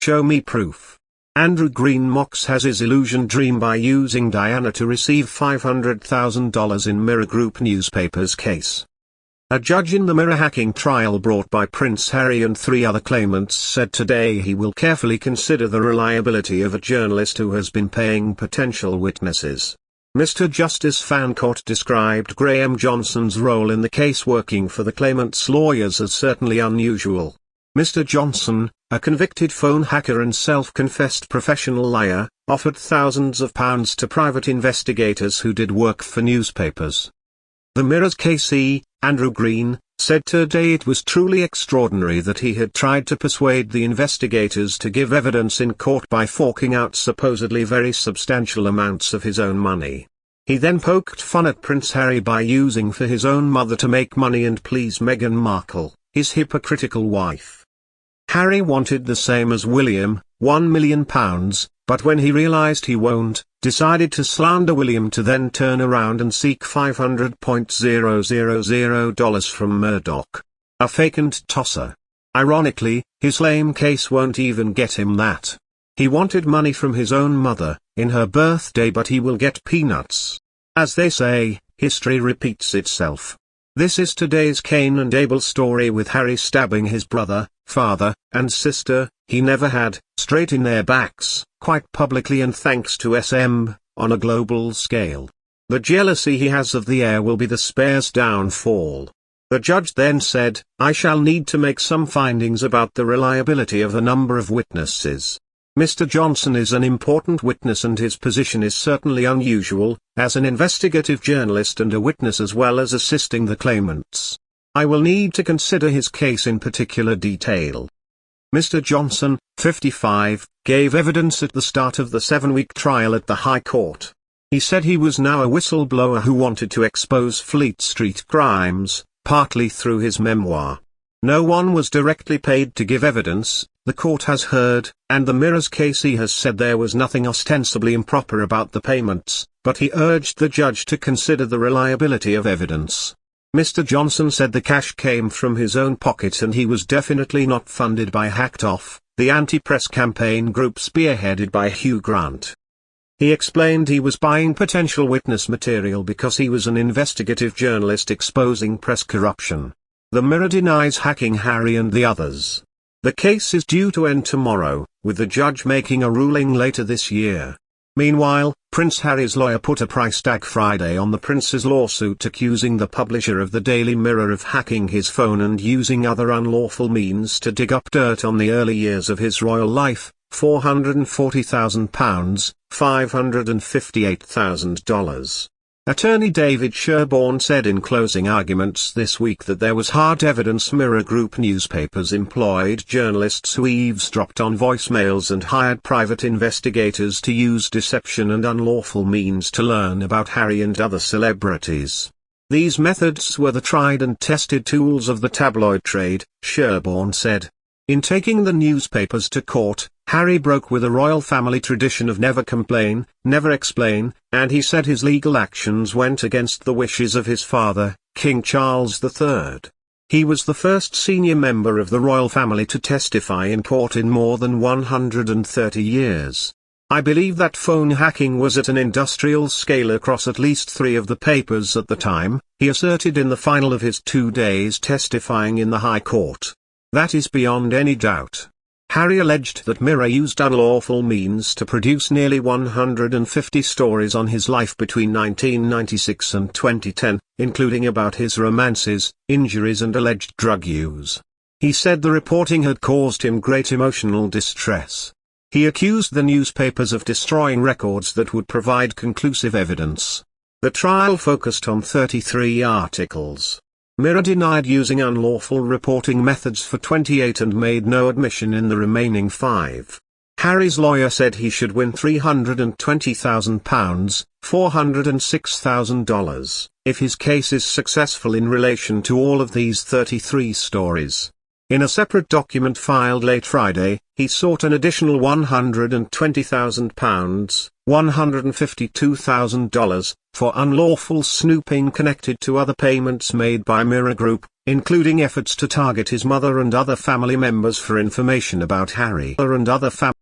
Show me proof. Andrew Green mocks has his illusion dream by using Diana to receive $500,000 in Mirror Group newspaper's case. A judge in the Mirror hacking trial brought by Prince Harry and 3 other claimants said today he will carefully consider the reliability of a journalist who has been paying potential witnesses. Mr. Justice Fancourt described Graham Johnson's role in the case working for the claimants' lawyers as certainly unusual. Mr. Johnson, a convicted phone hacker and self-confessed professional liar, offered thousands of pounds to private investigators who did work for newspapers. The Mirror's KC, Andrew Green, said today it was truly extraordinary that he had tried to persuade the investigators to give evidence in court by forking out supposedly very substantial amounts of his own money. He then poked fun at Prince Harry by using for his own mother to make money and please Meghan Markle, his hypocritical wife. Harry wanted the same as William, £1 million, but when he realized he won't, decided to slander William to then turn around and seek $500,000 from Murdoch, a vacant tosser. Ironically, his lame case won't even get him that. He wanted money from his own mother, in her birthday, but he will get peanuts. As they say, history repeats itself. This is today's Cain and Abel story, with Harry stabbing his brother, father, and sister he never had, straight in their backs, quite publicly and thanks to SM, on a global scale. The jealousy he has of the heir will be the spare's downfall. The judge then said, I shall need to make some findings about the reliability of a number of witnesses. Mr. Johnson is an important witness and his position is certainly unusual, as an investigative journalist and a witness as well as assisting the claimants. I will need to consider his case in particular detail. Mr. Johnson, 55, gave evidence at the start of the 7-week trial at the High Court. He said he was now a whistleblower who wanted to expose Fleet Street crimes, partly through his memoir. No one was directly paid to give evidence, the court has heard, and the Mirror's KC has said there was nothing ostensibly improper about the payments, but he urged the judge to consider the reliability of evidence. Mr. Johnson said the cash came from his own pocket and he was definitely not funded by Hacked Off, the anti-press campaign group spearheaded by Hugh Grant. He explained he was buying potential witness material because he was an investigative journalist exposing press corruption. The Mirror denies hacking Harry and the others. The case is due to end tomorrow, with the judge making a ruling later this year. Meanwhile, Prince Harry's lawyer put a price tag Friday on the prince's lawsuit accusing the publisher of the Daily Mirror of hacking his phone and using other unlawful means to dig up dirt on the early years of his royal life, £440,000, $558,000. Attorney David Sherborne said in closing arguments this week that there was hard evidence Mirror Group newspapers employed journalists who eavesdropped on voicemails and hired private investigators to use deception and unlawful means to learn about Harry and other celebrities. These methods were the tried and tested tools of the tabloid trade, Sherborne said. In taking the newspapers to court, Harry broke with a royal family tradition of never complain, never explain, and he said his legal actions went against the wishes of his father, King Charles III. He was the first senior member of the royal family to testify in court in more than 130 years. I believe that phone hacking was at an industrial scale across at least 3 of the papers at the time, he asserted in the final of his 2 days testifying in the High Court. That is beyond any doubt. Harry alleged that Mirror used unlawful means to produce nearly 150 stories on his life between 1996 and 2010, including about his romances, injuries and alleged drug use. He said the reporting had caused him great emotional distress. He accused the newspapers of destroying records that would provide conclusive evidence. The trial focused on 33 articles. Mirror denied using unlawful reporting methods for 28 and made no admission in the remaining 5. Harry's lawyer said he should win £320,000, $406,000, if his case is successful in relation to all of these 33 stories. In a separate document filed late Friday, he sought an additional £120,000, $152,000, for unlawful snooping connected to other payments made by Mirror Group, including efforts to target his mother and other family members for information about Harry and other family